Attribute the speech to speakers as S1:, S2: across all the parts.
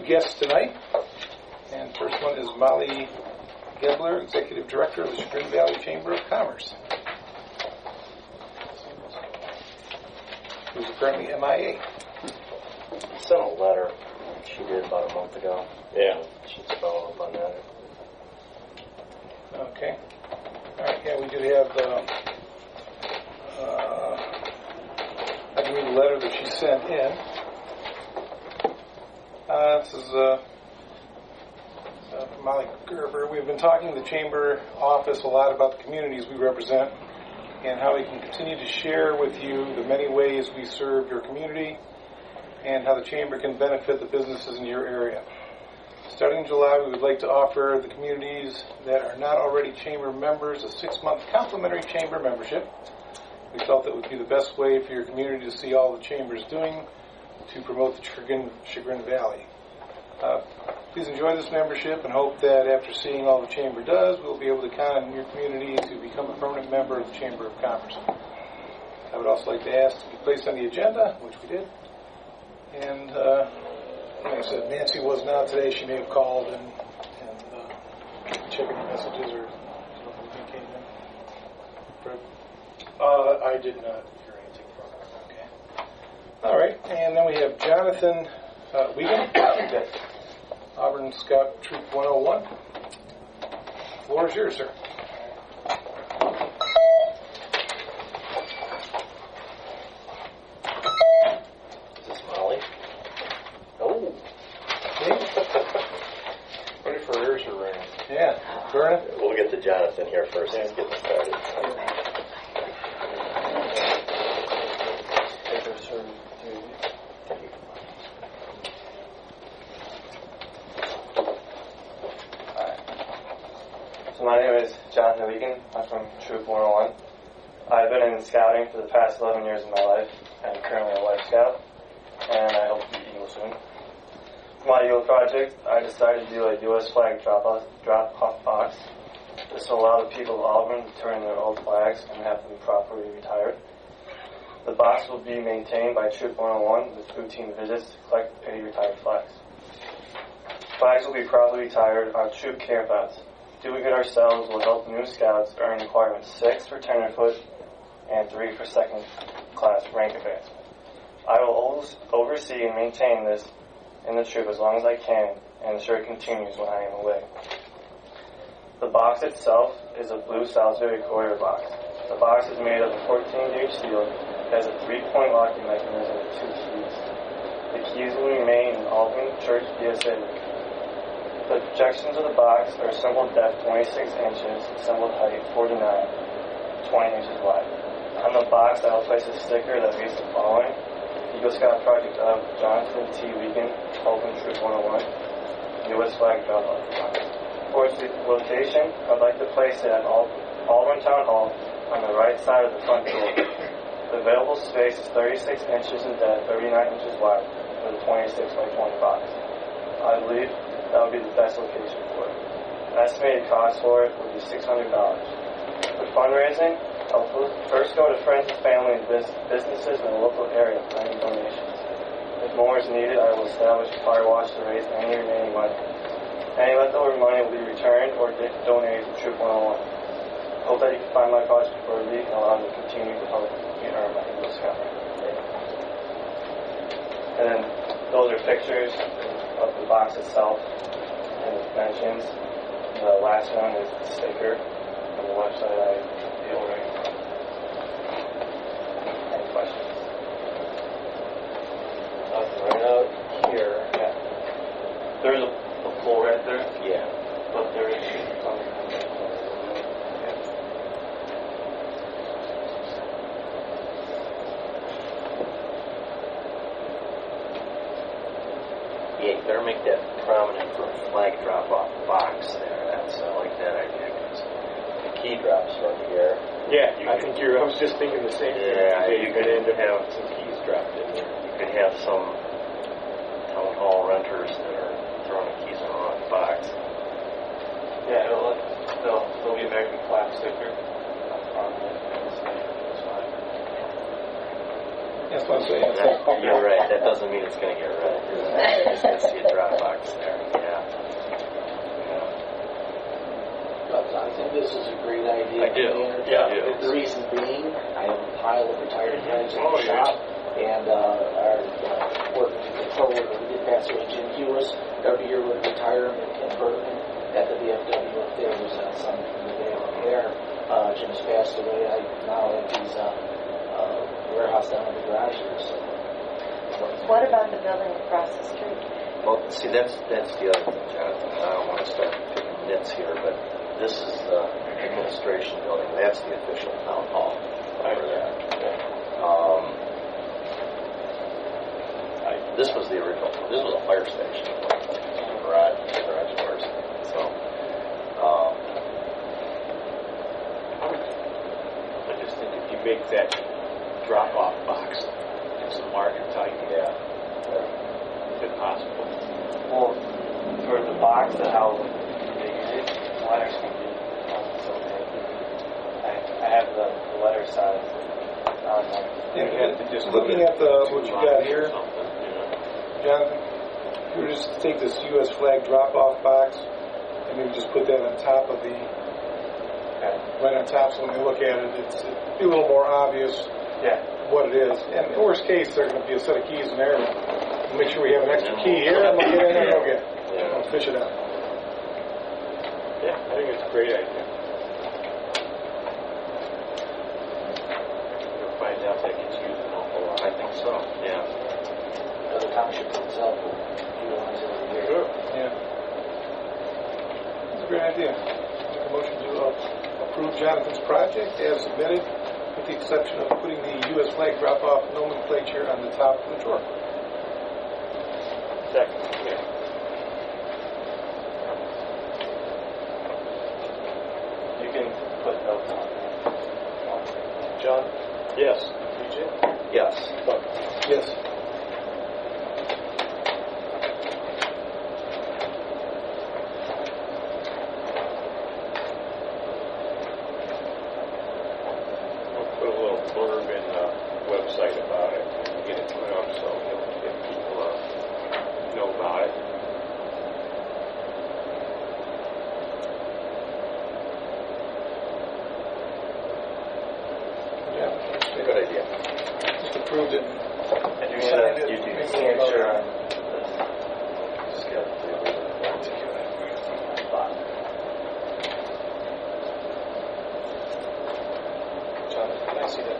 S1: guests tonight. And first one is Molly Gebler, Executive Director of the Chagrin Valley Chamber of Commerce, who's currently MIA.
S2: I sent a letter she did about a month ago.
S3: Yeah.
S2: She's following up on that.
S1: Okay. All right, yeah, we do have, I can read the letter that she sent in. This is from Molly Gerber. We've been talking to the Chamber office a lot about the communities we represent and how we can continue to share with you the many ways we serve your community and how the Chamber can benefit the businesses in your area. Starting in July, we would like to offer the communities that are not already Chamber members a 6-month complimentary Chamber membership. We felt that would be the best way for your community to see all the Chamber is doing to promote the Chagrin Valley. Please enjoy this membership and hope that after seeing all the Chamber does, we'll be able to count on your community to become a permanent member of the Chamber of Commerce. I would also like to ask to be placed on the agenda, which we did. And like I said, Nancy wasn't out today. She may have called and checked any messages or anything came in. Fred?
S4: I did not hear anything from her.
S1: Okay. All right. And then we have Jonathan Wiegand, Auburn Scout Troop 101. The floor is yours, sir.
S2: Is this Molly? Oh.
S4: Ready for ears are ringing.
S1: Yeah. Verna?
S2: We'll get to Jonathan here first. He's getting started.
S5: So my name is Jonathan Wiegand. I'm from Troop 101. I've been in scouting for the past 11 years of my life. I'm currently a Life Scout, and I hope to be Eagle soon. For my Eagle project, I decided to do a U.S. flag drop-off box. This will allow the people of Auburn to turn their old flags and have them properly retired. The box will be maintained by Troop 101 with routine visits to collect any retired flags. Flags will be properly retired on troop campouts. Doing it ourselves will help new scouts earn requirements 6 for tenderfoot and 3 for second class rank advancement. I will oversee and maintain this in the troop as long as I can and ensure it continues when I am away. The box itself is a blue Salisbury quarter box. The box is made of a 14-gauge steel, has a 3-point locking mechanism with 2 keys. The keys will remain in Auburn Church BSA. The projections of the box are assembled depth 26 inches, assembled height 49, 20 inches wide. On the box, I will place a sticker that reads the following: Eagle Scout Project of Jonathan T. Wiegand, Auburn Troop 101, U.S. flag drop-off box. For its location, I'd like to place it at Auburn Town Hall on the right side of the front door. The available space is 36 inches in depth, 39 inches wide, with a 26 by 20 box. I believe that would be the best location for it. The estimated cost for it would be $600. For fundraising, I'll first go to friends and family and businesses in the local area for any donations. If more is needed, I will establish a car wash to raise any remaining money. Any leftover money will be returned or donated to Troop 101. Hope that you can find my project worthy and allow me to continue to help me earn my Eagle Scout. And then those are pictures of the box itself and the dimensions. The last one is the sticker on the website I feel right. Any questions?
S2: Right out here.
S5: Yeah. There's a pole right there.
S2: Yeah.
S5: But there is some.
S2: Yeah, you better make that prominent for a flag drop-off box there. That's, I like that idea, because the key drops from here.
S4: Yeah, I was just thinking the same thing.
S2: Yeah,
S4: you could end up having some keys dropped in there.
S2: You could have some town hall renters that are throwing the keys in the wrong box.
S5: Yeah, there'll be American flag sticker. That's fine.
S1: That's what I'm saying.
S2: You're right. That doesn't mean it's going to get red. You're just going to see a drop box there. Yeah.
S3: But I think this is a great idea.
S2: I do.
S3: Yeah.
S2: I do.
S3: The reason being, I have a pile of retired guys in the
S4: yeah.
S3: shop, and our working controller, we did pass away, Jim Hewis, every year would retire in Bergen at the VFW up there. There's some from the day up there. Jim's passed away. I now have his warehouse down in the garage here. So.
S6: What about the building across the street?
S2: Well, see, that's the other thing, Jonathan. I don't want to start picking nits here, but this is the administration building. That's the official town hall over there. This was the original. This was a fire station. Garage doors. So,
S4: I just think if you make that drop-off box, it's a market type.
S2: yeah.
S4: If possible.
S5: Well, for the box that houses the unit, letters can be so big. I have the letter size on there.
S1: Just looking at what you got here, Jonathan, if you were just to take this U.S. flag drop-off box and maybe just put that on top of the, right on top, so when they look at it, it'd be a little more obvious what it is. And in worst case, there's going to be a set of keys in there. We'll make sure we have an extra key here, and we'll get in there and go get it. We'll fish it out.
S4: Yeah, I think it's a great idea. You'll find out that gets used an awful lot.
S2: I think so. Yeah.
S3: The township itself will utilize it every year.
S4: Sure.
S1: Yeah. That's a great idea. Make a motion to approve Jonathan's project as submitted, with the exception of putting the U.S. flag drop-off nomenclature on the top of the drawer.
S4: Second. Yeah.
S5: You can put notes on there.
S4: John? Yes. BJ?
S2: Yes.
S4: Buck?
S1: Yes.
S4: We'll put a little blurb in the website about it. Get it put up so if people know about it.
S1: Yeah.
S2: Good idea.
S1: Just approved it.
S5: And you
S1: Signed it.
S5: do
S1: Maybe
S5: signature
S1: we'll-
S5: on this.
S2: Just got the
S5: Box.
S1: Jonathan, can I see that?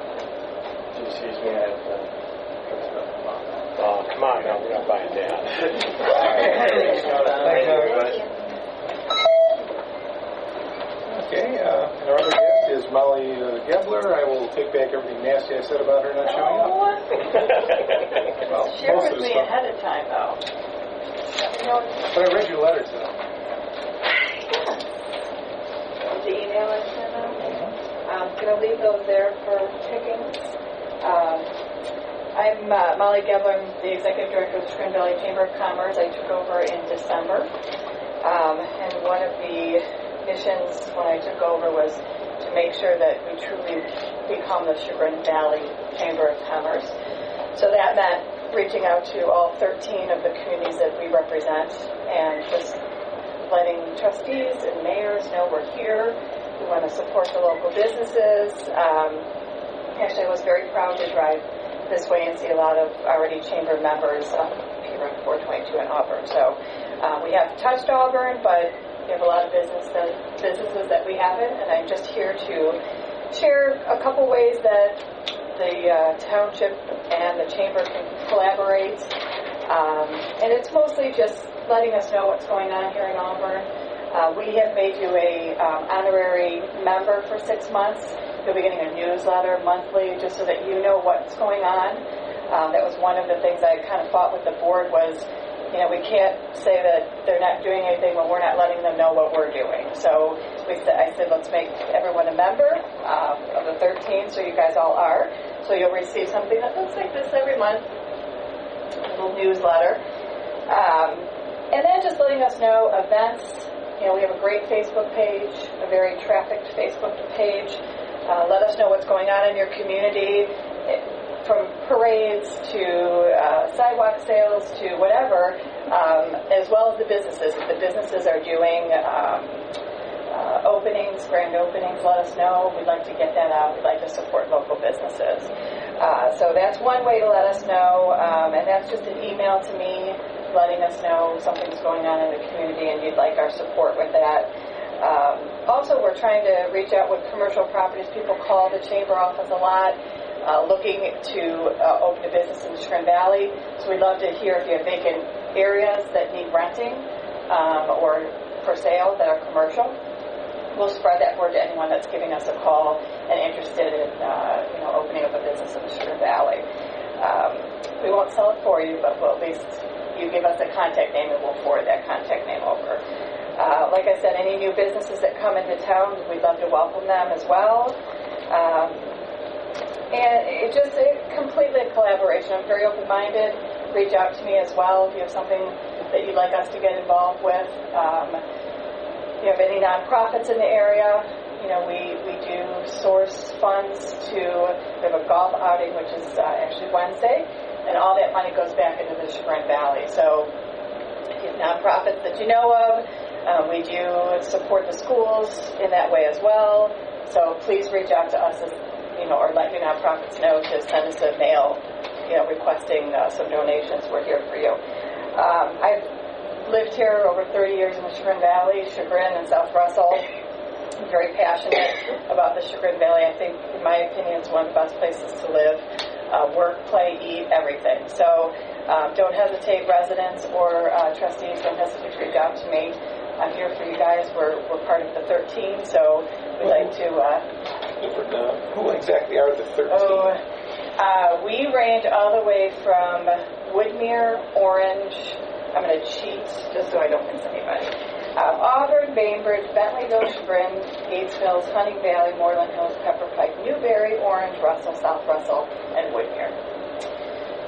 S5: Excuse me, I have to.
S4: Come on now, we're not buying that.
S1: Thanks, everybody. Okay, and our other guest is Molly Gebler. I will take back everything nasty I said about her not showing up. Well,
S6: Share
S1: most of
S6: with
S1: the
S6: me
S1: stuff.
S6: ahead of time, though. You know,
S1: But I read your letter to them.
S6: the email I sent out. I'm going to leave those there for pickings. I'm Molly Gebler. I'm the Executive Director of the Scranton Valley Chamber of Commerce. I took over in December. And one of the missions when I took over was to make sure that we truly become the Scranton Valley Chamber of Commerce. So that meant reaching out to all 13 of the communities that we represent and just letting trustees and mayors know we're here. We want to support the local businesses. Actually, I was very proud to drive this way and see a lot of already chamber members here on 422 in Auburn. So we have touched Auburn, but we have a lot of businesses that we haven't, and I'm just here to share a couple ways that the Township and the Chamber can collaborate. And it's mostly just letting us know what's going on here in Auburn. We have made you a honorary member for 6 months. You'll be getting a newsletter monthly just so that you know what's going on. That was one of the things I kind of fought with the board was, we can't say that they're not doing anything when we're not letting them know what we're doing. So I said, let's make everyone a member of the 13, so you guys all are. So you'll receive something that looks like this every month, a little newsletter. And then just letting us know events. We have a great Facebook page, a very trafficked Facebook page. Let us know what's going on in your community, from parades to sidewalk sales to whatever, as well as the businesses. If the businesses are doing openings, grand openings, let us know. We'd like to get that out. We'd like to support local businesses. So that's one way to let us know, and that's just an email to me letting us know something's going on in the community and you'd like our support with that. Also, we're trying to reach out with commercial properties. People call the Chamber office a lot, looking to open a business in the Chagrin Valley. So we'd love to hear if you have vacant areas that need renting or for sale that are commercial. We'll spread that word to anyone that's giving us a call and interested in opening up a business in the Chagrin Valley. We won't sell it for you, but we'll at least you give us a contact name and we'll forward that contact name over. Like I said, any new businesses that come into town, we'd love to welcome them as well. And it's just completely a collaboration. I'm very open-minded. Reach out to me as well if you have something that you'd like us to get involved with. If you have any nonprofits in the area, we do source funds we have a golf outing, which is actually Wednesday, and all that money goes back into the Chagrin Valley. So if you have nonprofits that you know of, we do support the schools in that way as well. So please reach out to us or let your nonprofits know to send us a mail, requesting some donations. We're here for you. I've lived here over 30 years in the Chagrin Valley, Chagrin and South Russell. I'm very passionate about the Chagrin Valley. I think, in my opinion, it's one of the best places to live. Work, play, eat, everything. So don't hesitate, residents or trustees, don't hesitate to reach out to me. I'm here for you guys. We're part of the 13, so we'd like to...
S1: who exactly are the 13?
S6: We range all the way from Woodmere, Orange, I'm going to cheat just so I don't miss anybody. Auburn, Bainbridge, Bentleyville, Chagrin, Gates Mills, Hunting Valley, Moreland Hills, Pepper Pike, Newberry, Orange, Russell, South Russell, and Woodmere.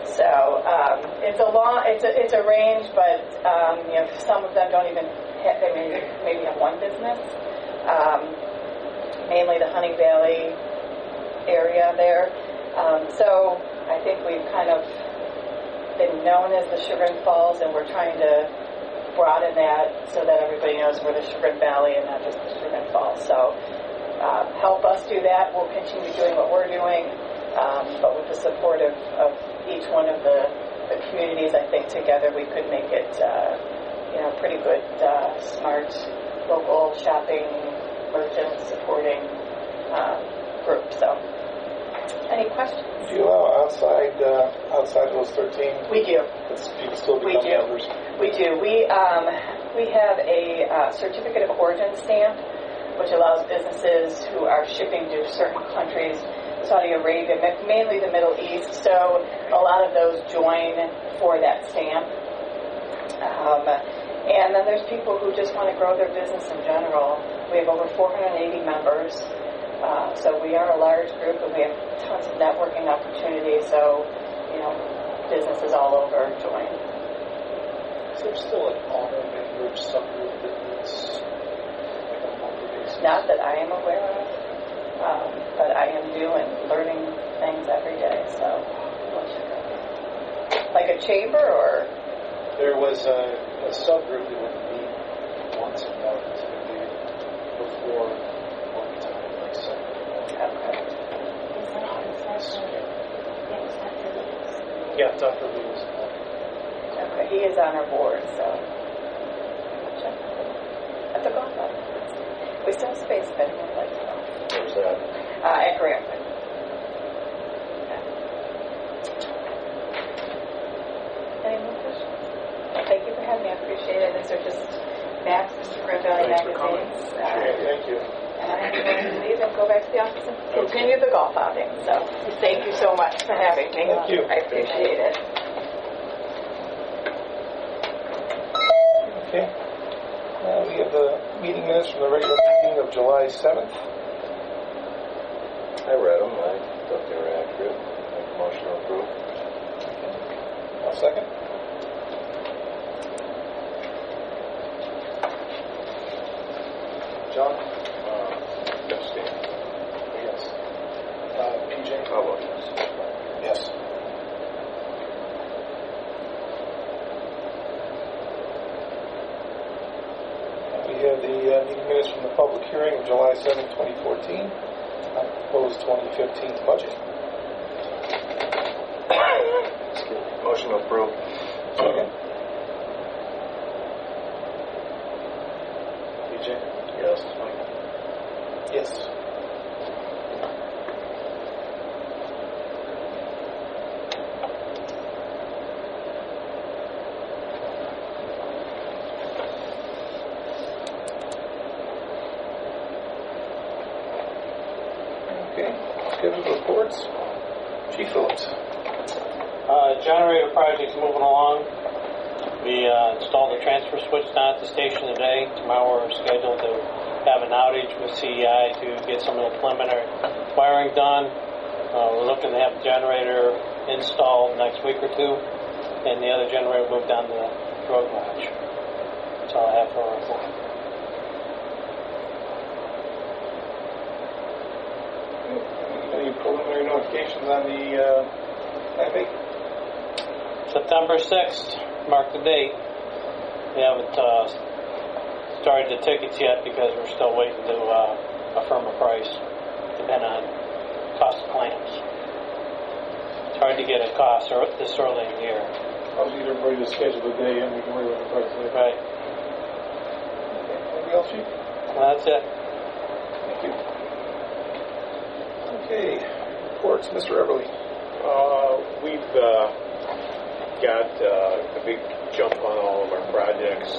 S6: So it's a range, but some of them don't even they maybe have one business. Mainly the Hunting Valley area there. So I think we've kind of been known as the Chagrin Falls, and we're trying to broaden that so that everybody knows we're the Chagrin Valley and not just the Chagrin Falls. So help us do that. We'll continue doing what we're doing, but with the support of each one of the communities, I think together we could make it pretty good, smart, local shopping, merchant supporting group. So any questions?
S1: Do you allow outside of those 13?
S6: We do.
S1: People still become members?
S6: We do. We have a certificate of origin stamp, which allows businesses who are shipping to certain countries, Saudi Arabia, mainly the Middle East. So a lot of those join for that stamp. And then there's people who just want to grow their business in general. We have over 480 members. So we are a large group, and we have tons of networking opportunities. So, businesses all over join.
S7: Is there still an Auburn Bainbridge subgroup that meets on a monthly basis?
S6: Not that I am aware of, but I am new and learning things every day. So, like a chamber, or
S7: there was a subgroup that would meet once a month, typically before work time, like Saturday.
S6: okay.
S7: Yeah, Dr. Lee was
S6: Okay, he is on our board, so check at the golf club. We still have space if anyone would like to go.
S2: Where's that?
S6: at Grafton. Any more questions? Well, thank you for having me. I appreciate it. These are just maps, Mr. Grand Valley magazines.
S7: Thank you.
S6: And I'm going to leave and go back to the office and continue the golf outing. So thank you so much for having me.
S1: Thank you.
S6: I appreciate it.
S1: Okay. We have the meeting minutes from the regular meeting of July 7th.
S2: I read them. I thought they were accurate. Make a motion to approve.
S1: I'll second.
S7: John?
S4: Trustee.
S7: Yes. PJ?
S4: How about this?
S1: Yes. We have the meeting minutes from the public hearing of July 7th, 2014, on proposed 2015 budget.
S2: Motion to approve.
S1: Second.
S7: PJ?
S2: Yes.
S1: Yes. Okay. Scheduled reports. Chief Phillips.
S8: Generator project's moving along. We installed the transfer switch down at the station today. Tomorrow we're scheduled to have an outage with CEI to get some of the preliminary wiring done. We're looking to have the generator installed next week or two, and the other generator moved down to the road garage. That's all I have for a report.
S1: Any preliminary notifications on the levy?
S8: September 6th, mark the date. We haven't started the tickets yet because we're still waiting to affirm a price, depending on cost of claims. It's hard to get a cost this early in the year.
S1: I'll need everybody to schedule the day and we can worry about the price later.
S8: Right.
S1: Okay. Anything else, Chief?
S8: Well, that's it.
S1: Thank you. Okay. Reports, Mr. Everly.
S4: We've got a big jump on all of our projects.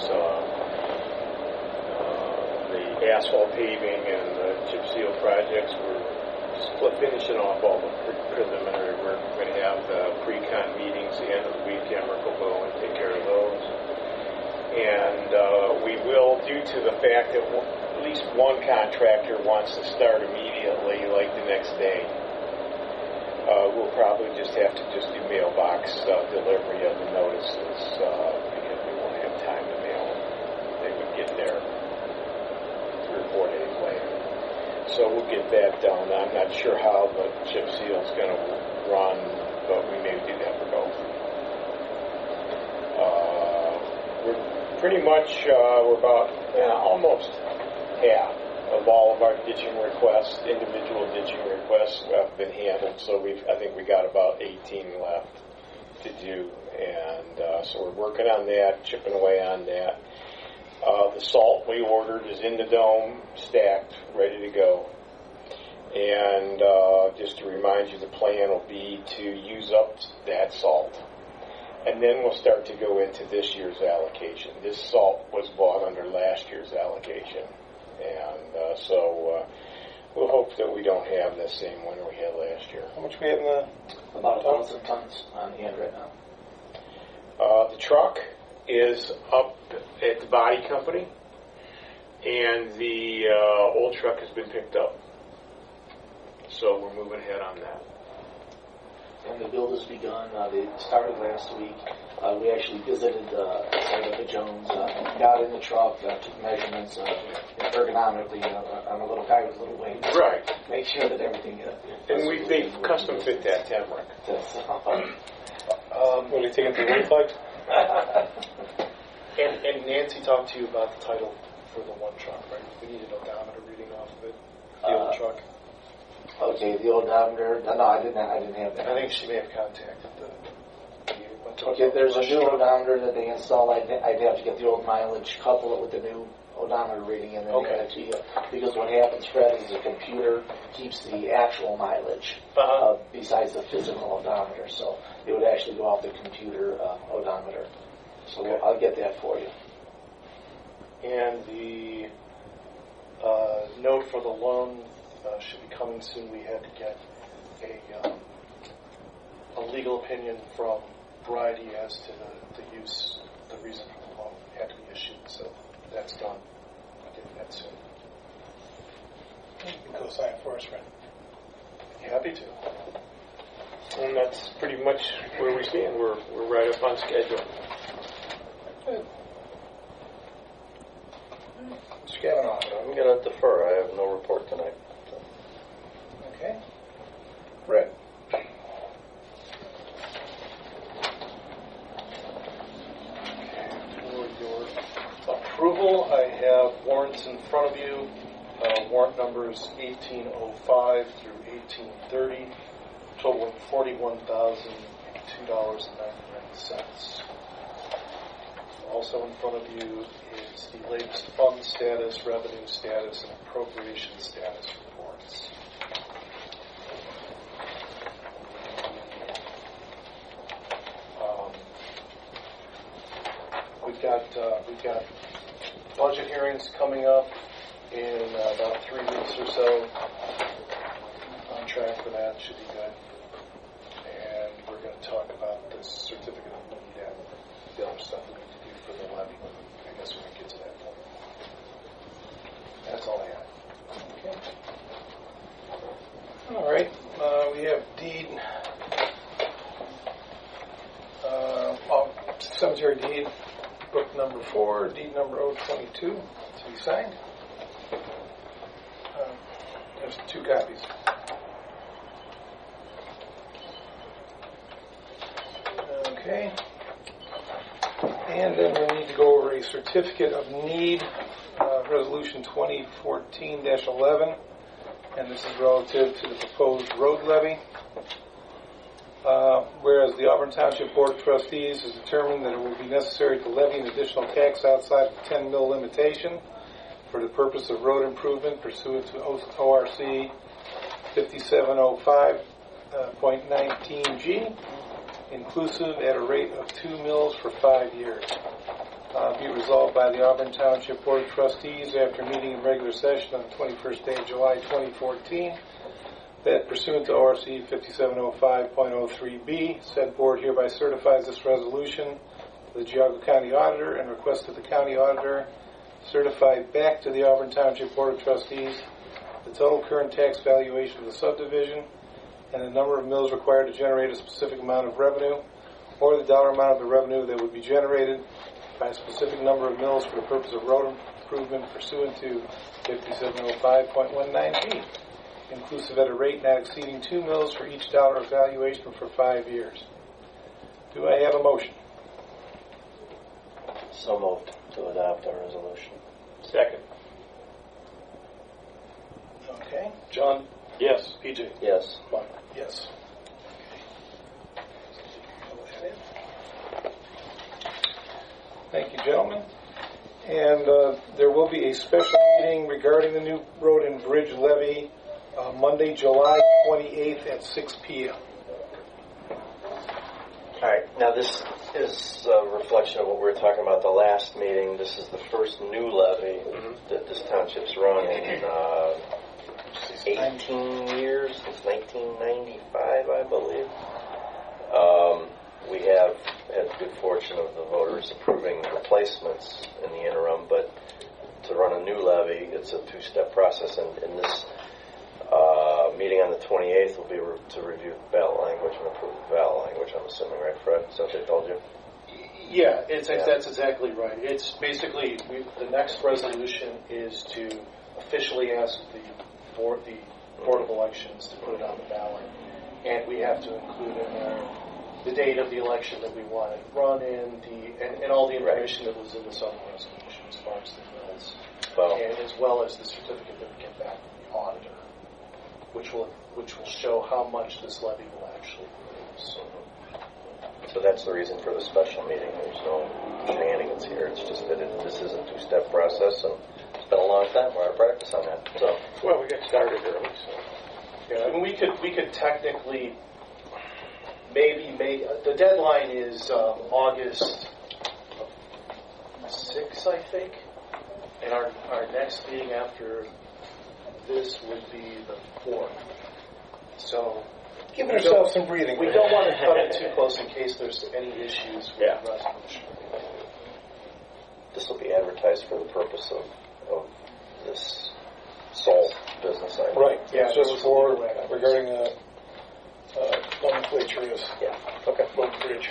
S4: The asphalt paving and the chip seal projects, we're finishing off all the preliminary work. We're going to have pre-con meetings the end of the week. Emmerich will go and take care of those. And we will, due to the fact that at least one contractor wants to start immediately, like the next day, we'll probably just have to do mailbox delivery of the notices because we won't have time to mail them. They would get there 3 or 4 days later. So we'll get that done. I'm not sure how the chip seal is going to run, but we may do that for both. We're pretty much, we're about almost half of all of our ditching requests, individual ditching requests have been handled, so I think we got about 18 left to do, and so we're working on that, chipping away on that. The salt we ordered is in the dome, stacked, ready to go. And just to remind you, the plan will be to use up that salt. And then we'll start to go into this year's allocation. This salt was bought under last year's allocation. And so we'll hope that we don't have the same winter we had last year.
S1: How much we have in the...
S3: About 1,000 tons on hand right now.
S4: The truck is up at the body company, and the old truck has been picked up. So we're moving ahead on that.
S3: And the build has begun. They started last week. We actually visited the site of the Jones, got in the truck, took measurements ergonomically on a little guy with a little weight.
S4: Right.
S3: Make sure that everything...
S4: And they custom fit that Tamarack.
S1: What do you think of the roof like?
S7: And Nancy talked to you about the title for the one truck, right? We need an odometer reading off of it. The old truck.
S3: Okay, the odometer. No, I didn't have that.
S7: I think she may have contacted the
S3: Okay, there's a new odometer that they install. I'd have to get the old mileage, couple it with the new odometer. odometer reading in and hand it to you. Because what happens, Fred, is the computer keeps the actual mileage besides the physical odometer. So it would actually go off the computer odometer. So I'll get that for you.
S7: And the note for the loan should be coming soon. We had to get a legal opinion from Variety as to the use, the reason for the loan had to be issued. So that's done. I'll get that soon.
S1: You can go sign for us, friend.
S7: Happy to.
S4: And that's pretty much where we stand. We're right up on schedule.
S1: Good. Mr. Kavanaugh.
S2: I'm going to defer. I have no report tonight.
S1: Okay. Brett.
S7: For your approval, I have warrants in front of you. Warrant numbers 1805 through 1830, totaling $41,002.99. Also in front of you is the latest fund status, revenue status, and appropriation status reports. We've got budget hearings coming up in about 3 weeks or so. On track for that, should be good. And we're going to talk about this certificate of need and the other stuff we need to do for the levy. I guess when we get to that point. That's all I have.
S1: Okay. All right. We have deed, cemetery deed, book number 4, deed number 022 to be signed. There's 2 copies. Okay. And then we need to go over a certificate of need, resolution 2014-11, and this is relative to the proposed road levy. Whereas the Auburn Township Board of Trustees has determined that it will be necessary to levy an additional tax outside the 10 mil limitation for the purpose of road improvement pursuant to ORC 5705.19G, inclusive at a rate of 2 mils for 5 years. Be resolved by the Auburn Township Board of Trustees after meeting in regular session on the 21st day of July 2014 that pursuant to ORC 5705.03B, said board hereby certifies this resolution to the Geauga County Auditor and requests that the County Auditor certify back to the Auburn Township Board of Trustees the total current tax valuation of the subdivision and the number of mills required to generate a specific amount of revenue, or the dollar amount of the revenue that would be generated by a specific number of mills for the purpose of road improvement pursuant to 5705.19B, inclusive at a rate not exceeding 2 mills for each dollar of valuation for 5 years. Do I have a motion?
S2: So moved to adopt our resolution.
S4: Second.
S1: Okay.
S7: John?
S4: Yes.
S7: PJ?
S2: Yes.
S7: Mike?
S1: Yes. Thank you, gentlemen. And there will be a special meeting regarding the new road and bridge levy Monday, July 28th at 6 p.m.
S2: All right. Now this is a reflection of what we were talking about the last meeting. This is the first new levy that this township's run in 18 years, since 1995, I believe. We have had the good fortune of the voters approving replacements in the interim, but to run a new levy, it's a 2-step process, and in this meeting on the 28th will be to review the ballot language and approve the ballot language, I'm assuming, right, Fred? Is that what they told you?
S7: Yeah, that's exactly right. It's basically, the next resolution is to officially ask the Board of Elections to put it on the ballot, and we have to include in there the date of the election that we want it run in, and all the information that was in the summer resolution as far as the bills, and as well as the certificate that we get back from the auditor, which will show how much this levy will actually produce.
S2: So that's the reason for the special meeting. There's no shenanigans here. It's just that this is a 2-step process, and been a long time. We're out of practice on that. So,
S4: Well, we got started early, so.
S7: Yeah, and we could technically maybe make the deadline is August 6th, I think, and our next meeting after this would be the 4th. So
S1: Giving ourselves some breathing.
S7: we don't want to cut it too close in case there's any issues with
S4: Yeah.
S7: the resolution.
S2: this will be advertised for the purpose of this sole business item.
S1: Right,
S7: Yeah,
S1: it's just
S7: there was a
S1: for
S7: legal way.
S1: regarding nomenclature is
S2: Yeah. Okay.
S1: road bridge.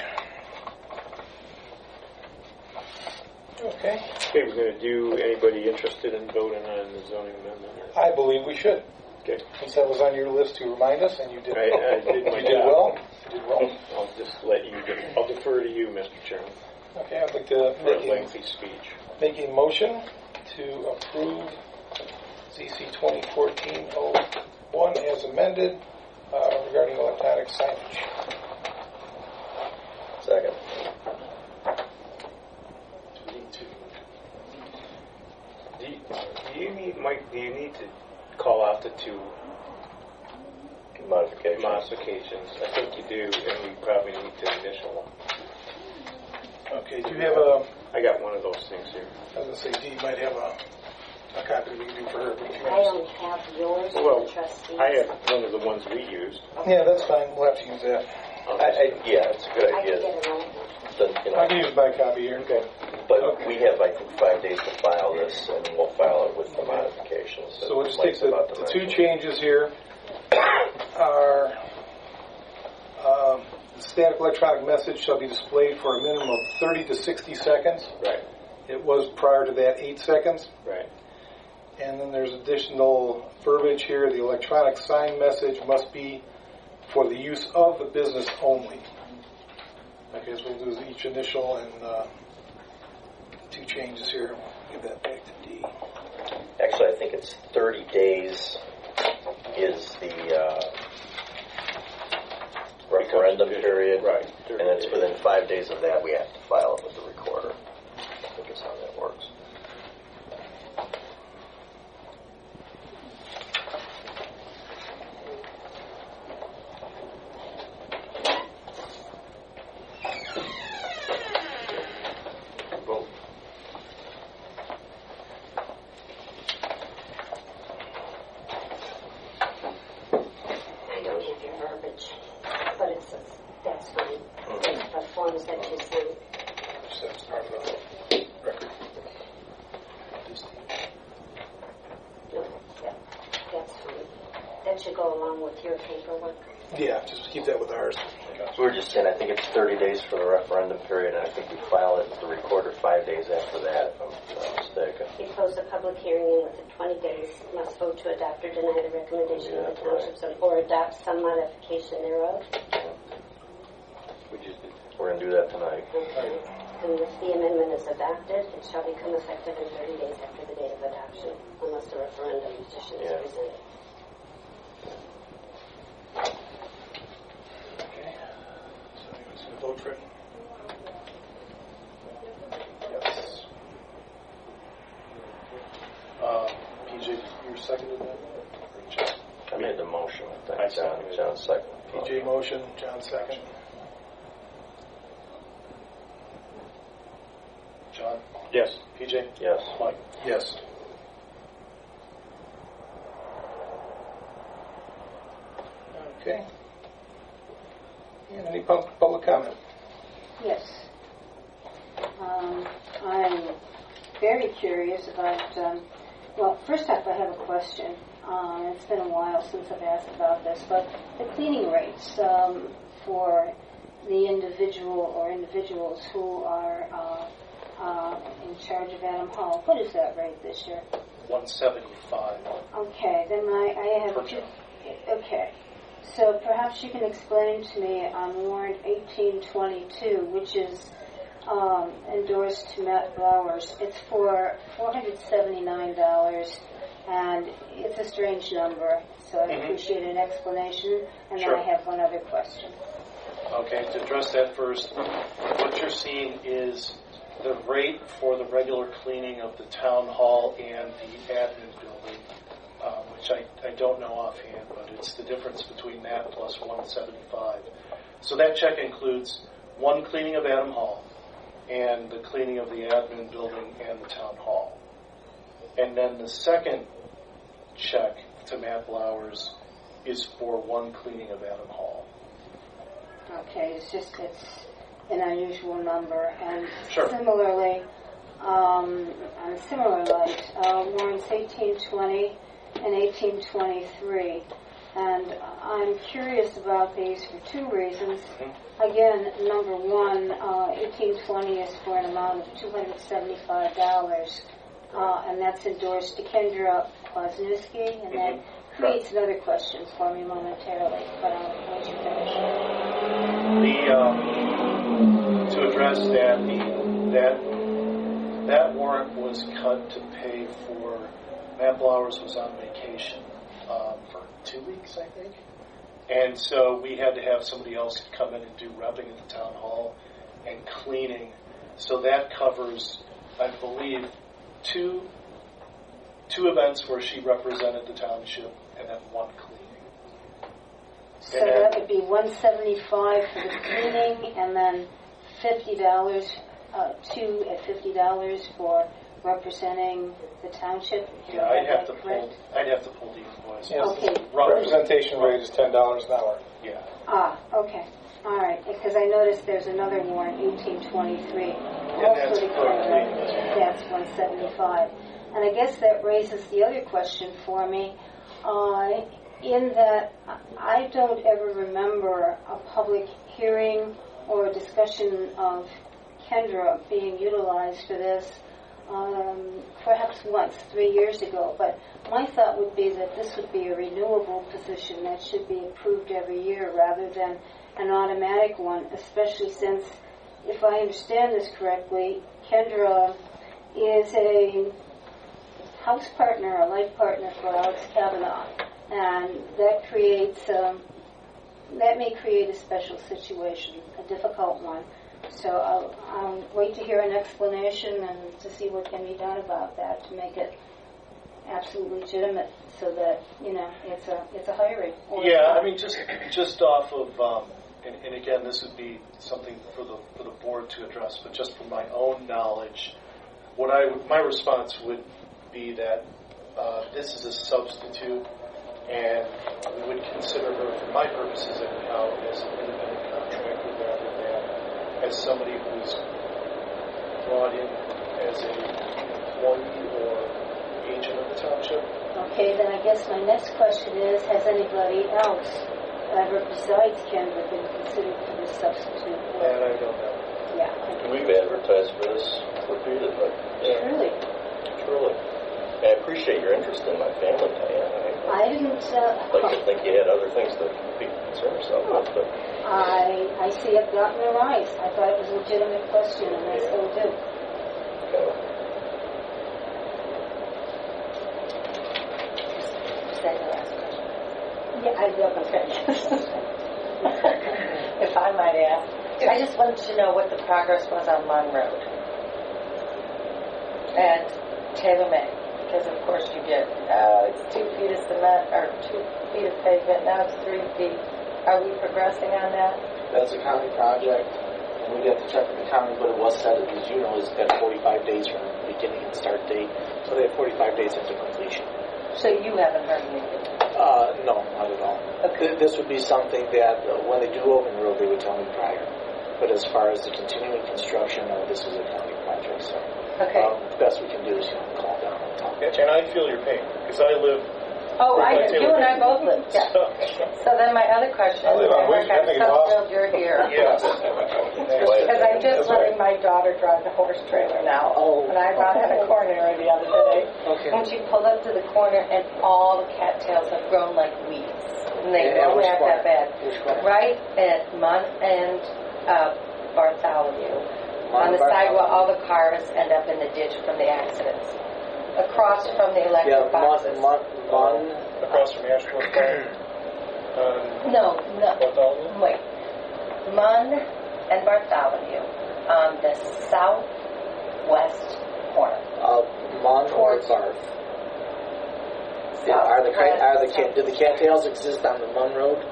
S1: Okay,
S4: Okay, we're going to do, anybody interested in voting on the zoning amendment?
S1: I believe we should.
S4: Okay.
S1: Since that was on your list to remind us, and you did.
S4: I did my
S1: You did
S4: job.
S1: well. You did well.
S4: I'll just let you, I'll defer to you, Mr. Chairman,
S1: Okay, I'd like to
S4: for a lengthy speech.
S1: make a motion to approve ZC 2014-01 as amended regarding electronic signage.
S2: Second.
S7: We need to.
S4: Do you need, Mike, do you need to call out the two modifications? I think you do, and we probably need to initial them.
S1: Okay, do you have a,
S4: I got one of those things here.
S1: I was going to say, Dee might have a copy we can do for her. But if you
S9: I
S1: want
S9: don't have yours,
S4: Well,
S9: trustees.
S4: I have one of the ones we used.
S1: to- Yeah, that's fine. We'll have to use that.
S2: Yeah, it's a good
S9: I
S2: idea.
S9: can get it on.
S1: I can use my copy here.
S4: Okay.
S2: But we have, I think, 5 days to file this, and we'll file it with the modifications.
S1: So we'll just
S2: Mike's
S1: take
S2: about
S1: the
S2: to
S1: two
S2: mention.
S1: changes here are the static electronic message shall be displayed for a minimum of 30 to 60 seconds.
S4: Right,
S1: It was prior to that 8 seconds.
S4: right.
S1: And then there's additional verbiage here. The electronic sign message must be for the use of the business only. Okay, so we'll do each initial and two changes here. Give that back to D.
S2: Actually, I think it's 30 days is the referendum period.
S4: Right.
S2: And it's within 5 days of that we have to file it with the recorder. I think is how that works.
S4: Vote.
S9: I don't have your verbiage, but it's that's fine. The forms that you sent.
S1: So that's part of the record.
S9: No, that's fine. That should go along with your paperwork.
S1: Yeah, just keep that with ours.
S2: We're just saying I think it's 30 days for the referendum period, and I think we file it with the recorder 5 days after that, if I'm not mistaken.
S9: You close the public hearing and within 20 days must vote to adopt or deny the recommendation of the township or adopt some modification thereof.
S4: We just did.
S2: We're going to do that tonight.
S9: Okay. And if the amendment is adopted, it shall become effective in 30 days after the date of adoption, unless a referendum petition is presented.
S1: Okay. So you want to vote for it? Yes.
S7: PJ, you seconded that? Or John?
S2: I made the motion, I
S4: I
S2: think.
S4: seconded it.
S2: John second.
S1: PJ motion, John second.
S7: John?
S4: Yes.
S7: PJ?
S2: Yes.
S7: Mike?
S1: Yes. Okay. And any public comment?
S10: Yes. I'm very curious about, well, first off, I have a question. It's been a while since I've asked about this, but the cleaning rates for the individual or individuals who are in charge of Adam Hall, what is that rate this year?
S7: 175.
S10: Okay, then I have two. Okay, so perhaps you can explain to me on warrant 1822, which is endorsed to Matt Blowers. It's for $479, and it's a strange number, so I appreciate an explanation. And
S7: Sure.
S10: then I have one other question.
S7: Okay, to address that first, what you're seeing is the rate for the regular cleaning of the town hall and the admin building, which I don't know offhand, but it's the difference between that plus 175. So that check includes one cleaning of Adam Hall and the cleaning of the admin building and the town hall. And then the second check to Matt Blowers is for one cleaning of Adam Hall.
S10: Okay, it's an unusual number. And
S7: Sure.
S10: similarly, on a similar light, warrants 1820 and 1823. And I'm curious about these for two reasons. Again, number one, 1820 is for an amount of $275, and that's endorsed to Kendra Kwasniewski, and that creates another question for me momentarily, but I'll let you finish.
S7: To address that warrant was cut to pay for, Matt Blowers was on vacation for 2 weeks, I think. And so we had to have somebody else come in and do repping at the town hall and cleaning. So that covers, I believe, two events where she represented the township and then one cleaning.
S10: So that would be $175 for the cleaning, and then $50, two at $50 for representing the township.
S7: Yeah, I'd have to pull the invoice.
S1: Yes.
S10: Okay.
S1: Representation rate is $10 an hour.
S7: Yeah.
S10: Okay. All right. Because I noticed there's another warrant, 1823.
S7: that's
S10: Also
S7: for cleaning.
S10: that's $175. And I guess that raises the other question for me, in that I don't ever remember a public hearing or a discussion of Kendra being utilized for this. Perhaps once, 3 years ago, but my thought would be that this would be a renewable position that should be approved every year rather than an automatic one, especially since, if I understand this correctly, Kendra is a house partner, a life partner for Alex Kavanaugh, and that may create a special situation, a difficult one. So I'll wait to hear an explanation and to see what can be done about that to make it absolutely legitimate, so that it's a hiring.
S7: Yeah, I mean, just off of, and again, this would be something for the board to address, but just from my own knowledge, my response would be that this is a substitute, and we would consider her, for my purposes anyhow, as an independent contractor rather than as somebody who's brought in as an employee or agent of the township.
S10: Okay, then I guess my next question is, has anybody else ever besides Kendra been considered for this substitute?
S7: And I don't know.
S10: Yeah.
S2: We've advertised for this repeatedly. Yeah. Truly. I appreciate your interest in my family, Diane.
S10: I didn't...
S2: I'd like to think you had other things to be concerned yourself with, but...
S10: I see it got in their eyes. I thought it was a legitimate question, and I still do.
S2: Okay.
S11: Is that the last question?
S10: Yeah, I don't know.
S11: If I might ask. I just wanted to know what the progress was on Munn Road and Taylor May. Because, of course, you get, it's 2 feet of cement, or 2 feet of pavement, now it's 3 feet. Are we progressing on that?
S3: That's a county project, and we have to check with the county, but it was set, as you know, it's got 45 days from the beginning and start date, so they have 45 days into completion.
S11: So you haven't heard anything?
S3: No, not at all.
S11: Okay.
S3: This would be something that, when they do open the road, they would tell me prior. But as far as the continuing construction, this is a county project, so
S11: Okay.
S3: The best we can do is call down and talk.
S1: And I feel your pain, because I live...
S11: Oh, you and I both live. Yeah. So then my other question
S1: I live on
S11: Rick,
S1: Wednesday. I
S11: I'm
S1: think
S11: so
S1: it's
S11: thrilled you're here.
S1: Yes.
S11: Because I'm just letting my daughter drive the horse trailer now.
S3: Oh.
S11: And I brought her a corner the other day.
S3: Okay.
S11: And she pulled up to the corner, and all the cattails have grown like weeds. And they
S3: Yeah,
S11: don't
S3: which
S11: have
S3: corner?
S11: that bad.
S3: Which corner?
S11: Right at Munn and Bartholomew.
S3: Munn
S11: On the
S3: and
S11: sidewalk, all the cars end up in the ditch from the accidents. Across from the electric boxes.
S3: Munn.
S1: Across from Ashford Park.
S11: No.
S1: Bartholomew?
S11: Wait. Munn and Bartholomew on the south southwest corner.
S3: Munn or
S11: Towards-
S3: Barth? Yeah, do the cattails exist on the Munn Road,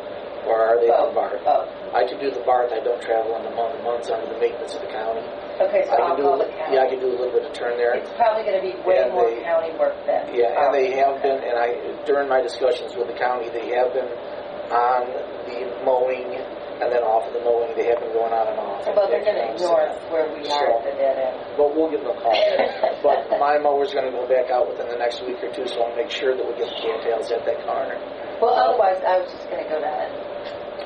S3: or are they on Barth?
S11: Both.
S3: I can do the Barth. I don't travel on the Munn. The Munn's under the maintenance of the county.
S11: Okay, so
S3: I
S11: I'll
S3: can do
S11: call the county.
S3: I can do a little bit of turn there.
S11: It's probably going to be way
S3: And
S11: more
S3: they-
S11: county work than.
S3: Yeah, and they have been, and during my discussions with the county, they have been on the mowing, and then off of the mowing, they have been going on and off.
S11: Well, they're going to ignore us where we are at the dead end.
S3: But we'll give them a call. But my mower's going to go back out within the next week or two, so I'll make sure that we get the cattails at that corner.
S11: Well, otherwise, I was just going to go down and.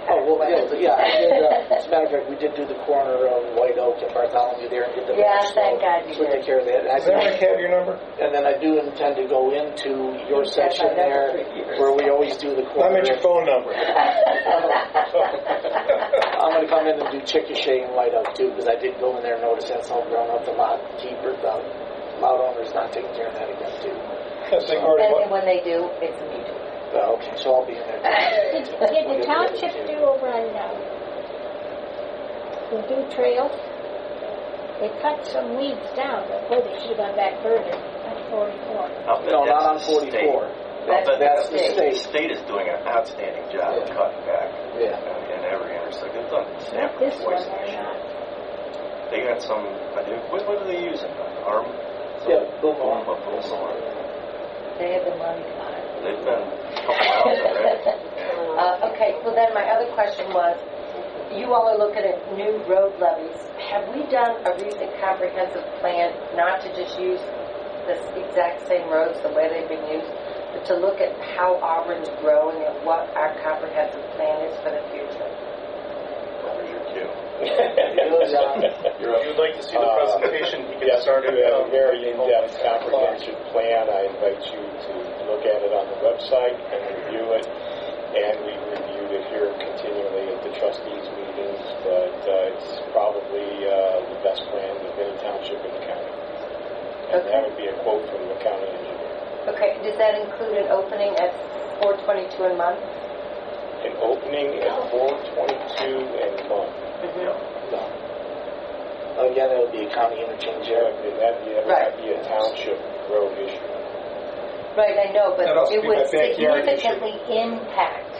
S3: Oh, well, yeah, I did, as a matter of fact, we did do the corner of White Oak and Bartholomew there and get the
S11: Yeah,
S3: match,
S11: thank God you
S3: so we
S11: did.
S3: take care of that.
S1: Does Eric have your number?
S3: And then I do intend to go into your
S11: Yes,
S3: section
S11: I know
S3: there
S11: the 3 years.
S3: where we always do the
S1: I
S3: corner.
S1: meant your phone number.
S3: I'm going to come in and do Chickasha and White Oak too, because I did go in there and notice that's all grown up. The lot keeper, the lot owner's not taking care of that again too.
S1: Yes, they already
S11: And when they do, it's me too.
S3: Okay, so I'll be in there too.
S12: Did the township do over on the do trails? They cut some weeds down, but boy, they should have gone back further on 44.
S3: No, not on 44. That's the
S2: The
S3: state.
S2: state is doing an outstanding job of cutting back
S3: Yeah.
S2: in every intersection. They've done
S12: Not this one,
S2: twice
S12: they're
S2: this year.
S12: not.
S2: They got some. What are they using? Arm?
S3: Yeah, boom,
S2: Boom,
S3: boom.
S2: boom, boom.
S11: They have the money on it.
S2: They've been a couple miles already.
S11: Okay, well then my other question was, you all are looking at new road levies. Have we done a recent comprehensive plan not to just use the exact same roads the way they've been used, but to look at how Auburn's growing and what our comprehensive plan is for the future?
S2: There's your cue.
S7: If you'd like to see the presentation, you can
S4: Yes,
S7: start
S4: we
S7: it
S4: have a
S7: out.
S4: very in-depth comprehensive plan. I invite you to look at it on the website and review it. And we reviewed it here continually at the trustees meetings, but it's probably the best plan of any township in the county. And that would be a quote from the county engineer.
S11: Okay, does that include an opening at 422 a month?
S4: An opening at 422 and month.
S3: No. Again, that would be a county interchange there.
S4: That'd be a township road issue.
S11: Right, I know, but
S1: That'd also
S11: it
S1: be
S11: would
S1: my backyard issue.
S11: significantly impact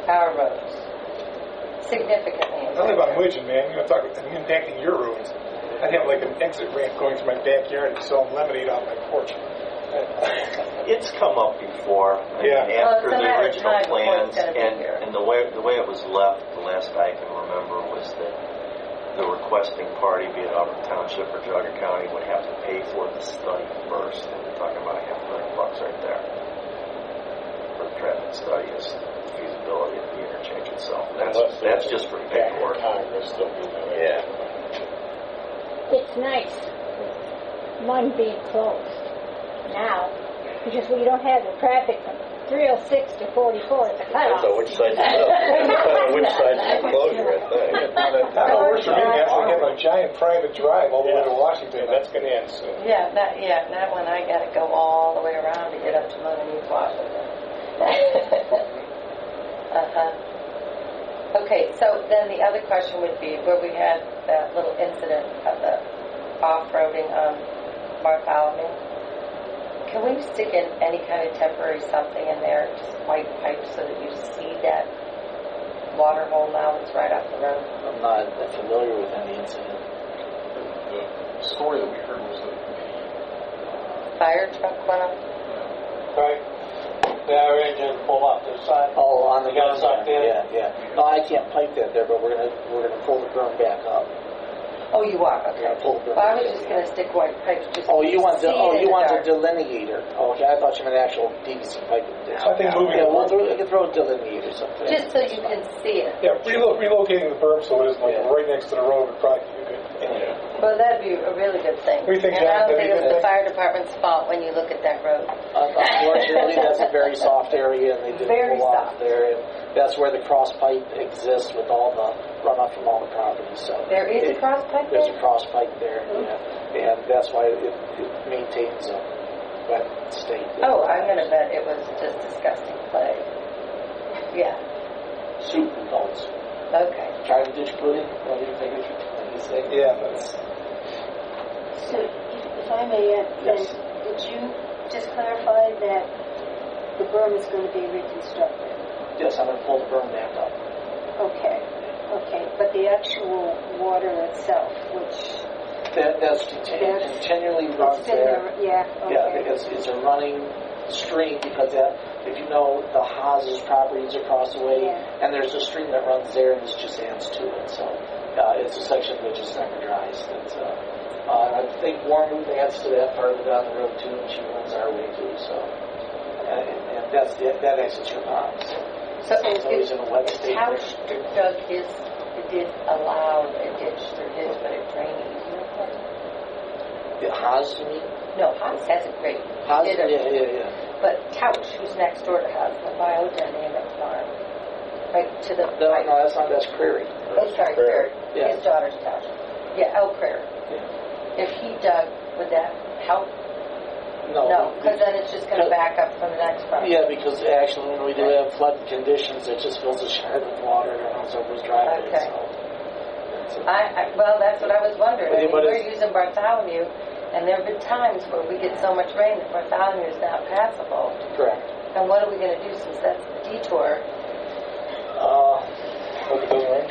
S11: our roads. Significantly
S1: I live on
S11: impact.
S1: Widgeon, man. You're talking about impacting your roads. I have like an exit ramp going to my backyard and selling lemonade out my porch.
S2: It's come up before. I
S1: Yeah.
S2: mean, after
S11: Well, it's a
S2: the
S11: matter of
S2: original
S11: time before
S2: plans,
S11: it's gonna be here.
S2: and the way it was left, the last I can remember, was that the requesting party, be it Auburn Township or Jogger County, would have to pay for the study first. And we're talking about $500,000 right there for the traffic study is the feasibility of the interchange itself. That's just for paperwork.
S4: Congress, there'll be no
S2: Yeah.
S12: It's nice, one being closed now, because we don't have the traffic from 306 to 44 at the cutoff.
S2: So which side which side's the closure, I think.
S1: That works for me, man. We have a giant private drive all the way to Washington.
S4: That's going to end soon.
S11: Not when I got to go all the way around to get up to Mother Washington. Okay, so then the other question would be, where we had that little incident of the off-roading on Bartholomew, can we stick in any kind of temporary something in there, just white pipe, so that you see that water hole now that's right off the road?
S3: I'm not familiar with any incident.
S13: The story that we heard was that the
S11: Fire truck went up?
S8: Right? Their engine pull up to the side.
S3: Oh, on the
S8: You got
S3: gun
S8: it sucked in?
S3: Yeah. No, I can't pipe that there, but we're gonna pull the berm back up.
S11: Oh, you are?
S3: We're
S11: Okay.
S3: gonna pull the berm
S11: Well, I
S3: back
S11: was
S3: up.
S11: just going to stick white pipes just
S3: Oh,
S11: so
S3: you want
S11: see it in the
S3: a
S11: dark.
S3: delineator? Oh, okay, I thought you meant actual PVC pipe.
S1: I think moving
S3: Yeah,
S1: it
S3: we can throw a delineator or something.
S11: Just so you can see it.
S1: Yeah, relocating the berm so it isn't like right next to the road would probably be good.
S11: Well, that'd be a really good thing.
S1: What do you think,
S11: And I
S1: John?
S11: don't
S1: That'd
S11: think
S1: be a
S11: it's
S1: good
S11: the
S1: thing?
S11: fire department's fault when you look at that road.
S3: Unfortunately, that's a very soft area, and they did
S11: Very
S3: pull off
S11: soft.
S3: there. And that's where the cross pipe exists with all the runoff from all the properties. So
S11: There is a cross pipe
S3: There's
S11: there?
S3: a cross pipe there, yeah. And that's why it maintains a wet state.
S11: Oh, I'm going to bet it was just disgusting clay. Yeah.
S3: Soup notes.
S11: Okay.
S3: Try the ditch pudding. What do you think? What do you say?
S1: Yeah, that's
S10: So, if I may add, then, did you just clarify that the berm is going to be reconstructed?
S3: Yes, I'm going to pull the berm back up.
S10: Okay, but the actual water itself, which...
S3: That's continually runs there.
S10: Yeah, okay.
S3: Yeah, it's a running stream because if you know the Haas's properties across the way, and there's a stream that runs there and it just adds to it. So it's a section that just never dries. I think Warmwood adds to that part of it down the road too, and she runs our way too. So and that exits your pond. So it's always in a wet state.
S11: Township dug his, it did allow a ditch through his, but it drained easier.
S3: The Haas, you mean?
S11: No, Haas has a great.
S3: Haas, yeah.
S11: But Tausch, who's next door to Haas, the biodynamic farm, right to the.
S3: No, that's Prairie.
S11: Oh, sorry, Prairie.
S3: Yeah.
S11: His daughter's Tausch. Yeah, El Prairie.
S3: Yeah.
S11: If he dug, would that help?
S3: No,
S11: because then it's just going to back up from the next part.
S3: Yeah, because actually when we do have flood conditions, it just fills the shard with water and runs over his driveway.
S11: Okay.
S3: So.
S11: Well, that's what I was wondering.
S3: Yeah,
S11: we're using Bartholomew, and there have been times where we get so much rain that Bartholomew is not passable.
S3: Correct.
S11: And what are we going to do since that's the detour?
S3: Hope it doesn't rain.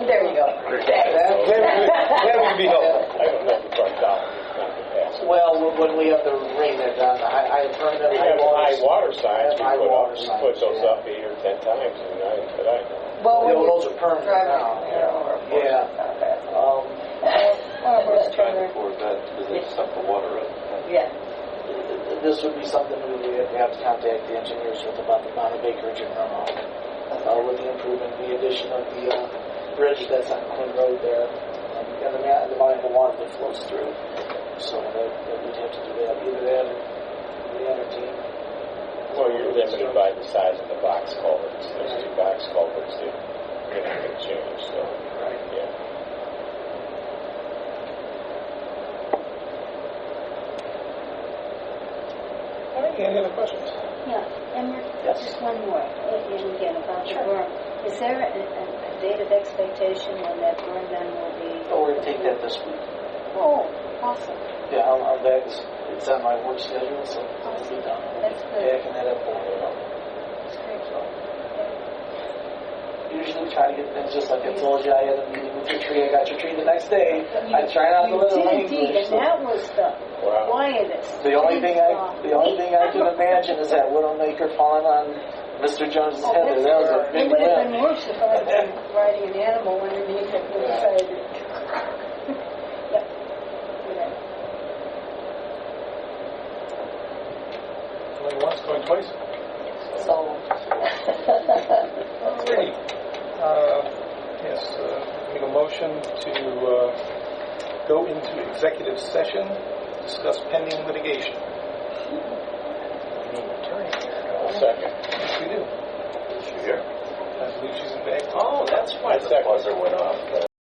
S11: There you go.
S1: That would be helpful.
S4: I don't know if Bartholomew's not the pass.
S3: Well, when we have the rain, they're done. I have permanent
S4: We have high water signs. We put those up 8 or 10 times in the night that I know.
S11: Well,
S3: those are permanent now.
S11: Yeah.
S2: Trying to afford that because they suck the water up.
S11: Yeah.
S3: This would be something we would have to contact the engineers with about the amount of acreage and runoff. With the improvement, the addition of the bridge that's on Quinn Road there, and the volume of water that flows through. So we'd have to do that. Either that or the other team.
S4: Well, you're limited by the size of the box culverts. There's 2 box culverts that you're not going to change. So,
S3: right.
S4: Yeah.
S1: All right, any other questions?
S10: Yeah, Emmer, just one more, and again, about the berm. Is there a date of expectation when that berm then will be...
S3: Oh, we're going to take that this week.
S10: Oh, awesome.
S3: Yeah, I'm back. It's on my work schedule, so I'll be done.
S10: That's good.
S3: Yeah, I can head up for it.
S10: That's great.
S3: Usually we try to get things just like I told you. I had a meeting with your tree. I got your tree the next day. I try not to let it rain.
S10: Indeed, and that was the quietest.
S3: The only thing I can imagine is that Widowmaker falling on Mr. Jones's head. That was a big
S10: It would have
S3: win.
S10: been worse if I had been riding an animal underneath it with decided. Yep.
S1: Going once, going twice?
S11: So.
S1: Alrighty. Yes, make a motion to go into executive session, discuss pending litigation. We need an attorney here.
S4: Second.
S1: Yes, we do.
S2: Is she here?
S1: I believe she's in back.
S2: Oh, that's why the buzzer went off.